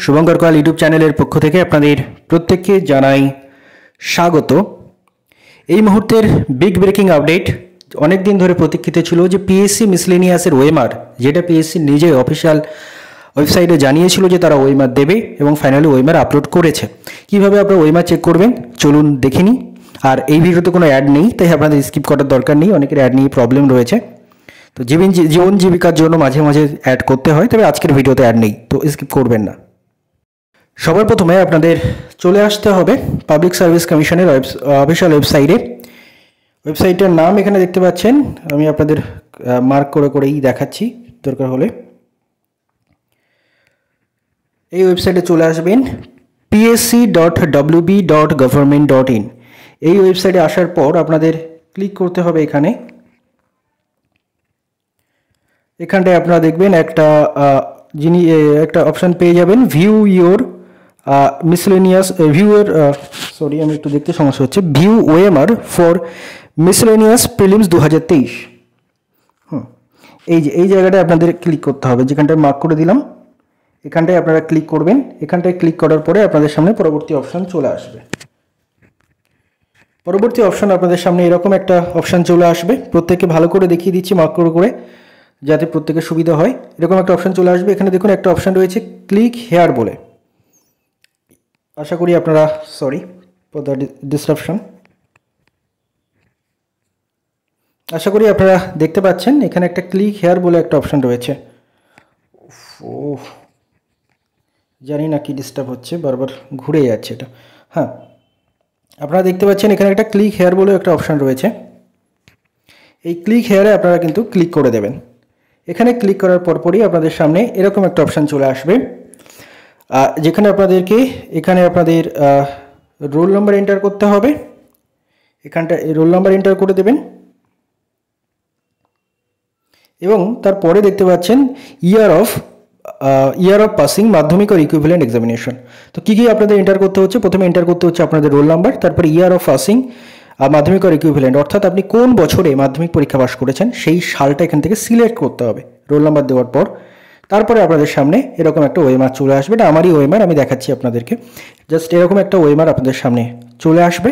Shubhankar Kayal YouTube চ্যানেলের পক্ষ থেকে আপনাদের প্রত্যেককে জানাই স্বাগত। এই মুহূর্তের বিগ ব্রেকিং আপডেট, অনেক দিন ধরে প্রতীক্ষিত ছিল যে পিএসসি মিসলেনিয়াসের ওএমআর, যেটা পিএসসি নিজে অফিসিয়াল ওয়েবসাইটে জানিয়েছিল যে তারা ওএমআর দেবে এবং ফাইনালি ওএমআর আপলোড করেছে। কিভাবে আপনারা ওএমআর চেক করবেন চলুন দেখে নিই। আর এই ভিডিওতে কোনো অ্যাড নেই, তাই আপনাদের স্কিপ করার দরকার নেই, অনেকের অ্যাড নিয়ে প্রবলেম রয়েছে। তো জীবন জীবিকার জন্য মাঝে মাঝে অ্যাড করতে হয়, তবে আজকের ভিডিওতে অ্যাড নেই, তো স্কিপ করবেন না। সবার প্রথমে আপনাদের চলে আসতে হবে পাবলিক সার্ভিস কমিশনের অফিসিয়াল ওয়েবসাইটে। ওয়েবসাইটের নাম এখানে দেখতে পাচ্ছেন, আমি আপনাদের মার্ক করেই দেখাচ্ছি দরকার হলে। এই ওয়েবসাইটে চলে আসবেন psc.wb.government.in। এই ওয়েবসাইটে আসার পর আপনাদের ক্লিক করতে হবে এখানটায় আপনারা দেখবেন একটা অপশান পেয়ে যাবেন, ভিউ ইউর মিসলেনিয়াস আমি একটু দেখতে সমস্যা হচ্ছে, view OMR for miscellaneous prelims 2023। এই জায়গাটায় আপনাদের ক্লিক করতে হবে, যেখানটায় মার্ক করে দিলাম এখানটায় আপনারা ক্লিক করবেন। এখানটায় ক্লিক করার পরে আপনাদের সামনে পরবর্তী অপশান চলে আসবে। পরবর্তী অপশান আপনাদের সামনে এরকম একটা অপশান চলে আসবে, প্রত্যেককে ভালো করে দেখিয়ে দিচ্ছি মার্ক করে যাতে প্রত্যেকের সুবিধা হয়। এরকম একটা অপশান চলে আসবে, এখানে দেখুন একটা অপশান রয়েছে ক্লিক হেয়ার বলে। আশা করি আপনারা সরি ফর দ্য ডিসরাপশন, আশা করি আপনারা দেখতে পাচ্ছেন এখানে একটা ক্লিক হেয়ার বলে একটা অপশান রয়েছে। জানি না কি ডিস্টার্ব হচ্ছে, বারবার ঘুরে যাচ্ছে এটা। হ্যাঁ, আপনারা দেখতে পাচ্ছেন এখানে একটা ক্লিক হেয়ার বলে একটা অপশান রয়েছে। এই ক্লিক হেয়ারে আপনারা কিন্তু ক্লিক করে দেবেন। এখানে ক্লিক করার পরপরই আপনাদের সামনে এরকম একটা অপশান চলে আসবে, যেখানে আপনাদের রোল নাম্বার এন্টার করতে হবে। এখানটা রোল নাম্বার এন্টার করে দেবেন এবং তারপরে দেখতে পাচ্ছেন ইয়ার অফ পাসিং মাধ্যমিক আর ইকুইভ্যালেন্ট এক্সামিনেশন। তো কী আপনাদের এন্টার করতে হচ্ছে, প্রথমে এন্টার করতে হচ্ছে আপনাদের রোল নাম্বার, তারপরে ইয়ার অফ পাসিং মাধ্যমিক আর ইকুইভ্যালেন্ট, অর্থাৎ আপনি কোন বছরে মাধ্যমিক পরীক্ষা পাস করেছেন সেই সালটা এখান থেকে সিলেক্ট করতে হবে রোল নাম্বার দেওয়ার পর। তারপরে আপনাদের সামনে এরকম একটা ওএমআর চলে আসবে, এটা আমারই ওএমআর, আমি দেখাচ্ছি আপনাদেরকে। জাস্ট এরকম একটা ওএমআর আপনাদের সামনে চলে আসবে,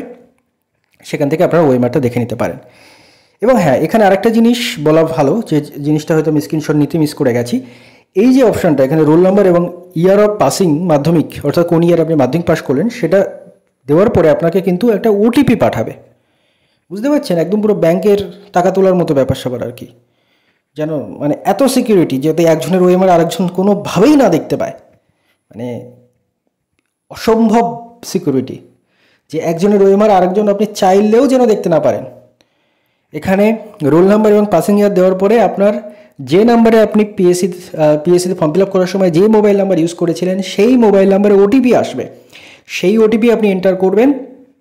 সেখান থেকে আপনারা ওএমআরটা দেখে নিতে পারেন। এবং হ্যাঁ, এখানে আরেকটা জিনিস বলা ভালো, যে জিনিসটা হয়তো আমি স্ক্রিনশট নিতে মিস করে গেছি। এই যে অপশানটা এখানে রোল নাম্বার এবং ইয়ার অফ পাসিং মাধ্যমিক, অর্থাৎ কোন ইয়ার আপনি মাধ্যমিক পাস করলেন সেটা দেওয়ার পরে আপনাকে কিন্তু একটা ওটিপি পাঠাবে। বুঝতে পারছেন, একদম পুরো ব্যাংকের টাকা তোলার মতো ব্যাপার স্যাপার আর কি, যেন মানে এত সিকিউরিটি যাতে একজনের ওএমআর আরেকজন কোনোভাবেই না দেখতে পায়, মানে অসম্ভব সিকিউরিটি, যে একজনের ওএমআর আরেকজন আপনি চাইলেও যেন দেখতে না পারেন। এখানে রোল নাম্বার এবং পাসিং ইয়ার দেওয়ার পরে আপনার যে নাম্বারে আপনি পিএসসিতে ফর্ম ফিল আপ করার সময় যে মোবাইল নাম্বার ইউজ করেছিলেন সেই মোবাইল নাম্বারে ওটিপি আসবে, সেই ওটিপি আপনি এন্টার করবেন,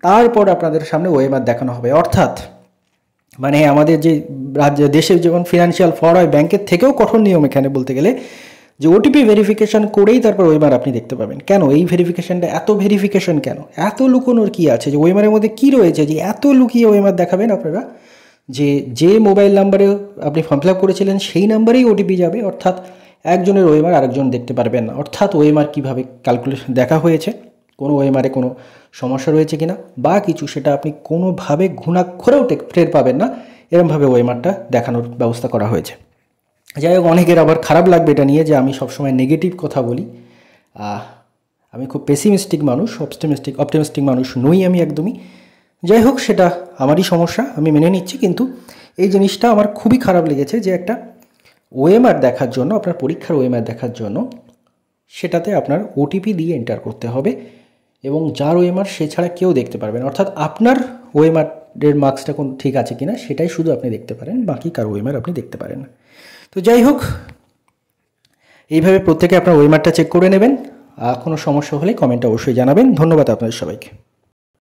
তারপর আপনাদের সামনে ওএমআর দেখানো হবে। অর্থাৎ মানে আমাদের যে দেশে যেমন ফিনান্সিয়াল ফ্রড হয়, ব্যাংকের থেকেও কঠোর নিয়ম এখানে বলতে গেলে, যে ওটিপি ভেরিফিকেশন করেই তারপর ওএমআর আপনি দেখতে পাবেন। কেন এই ভেরিফিকেশনটা, এত ভেরিফিকেশন কেন, এত লুকোনোর কী আছে, যে ওএমআরের মধ্যে কী রয়েছে যে এত লুকিয়ে ওএমআর দেখাবেন আপনারা, যে মোবাইল নাম্বারে আপনি ফর্ম ফিল আপ করেছিলেন সেই নাম্বারেই ওটিপি যাবে, অর্থাৎ একজনের ওএমআর আরেকজন দেখতে পারবেন না। অর্থাৎ ওএমআর কীভাবে ক্যালকুলেশন দেখা হয়েছে, কোনো ওএমআরে কোনো সমস্যা রয়েছে কিনা বা কিছু, সেটা আপনি কোনোভাবে ঘুণাক্ষরেও টের পাবেন না, এরমভাবে ওএমআরটা দেখানোর ব্যবস্থা করা হয়েছে। যাই হোক, অনেকের আবার খারাপ লাগবে এটা নিয়ে যে আমি সবসময় নেগেটিভ কথা বলি। আমি খুব পেসিমিস্টিক মানুষ, অপটিমিস্টিক মানুষ নই আমি একদমই। যাই হোক, সেটা আমারই সমস্যা, আমি মেনে নিচ্ছি। কিন্তু এই জিনিসটা আমার খুবই খারাপ লেগেছে যে একটা ওএমআর দেখার জন্য, আপনার পরীক্ষার ওএমআর দেখার জন্য সেটাতে আপনার ওটিপি দিয়ে এন্টার করতে হবে এবং যার ওএমআর সে ছাড়া কেউ দেখতে পারবেন, অর্থাৎ আপনার ওএমআরের মার্কসটা কোন ঠিক আছে কিনা সেটাই শুধু আপনি দেখতে পারেন, বাকি কার ওএমআর আপনি দেখতে পারেন না। তো যাই হোক, এইভাবে প্রত্যেকে আপনার ওএমআরটা চেক করে নেবেন। কোনো সমস্যা হলে কমেন্টে অবশ্যই জানাবেন। ধন্যবাদ আপনাদের সবাইকে।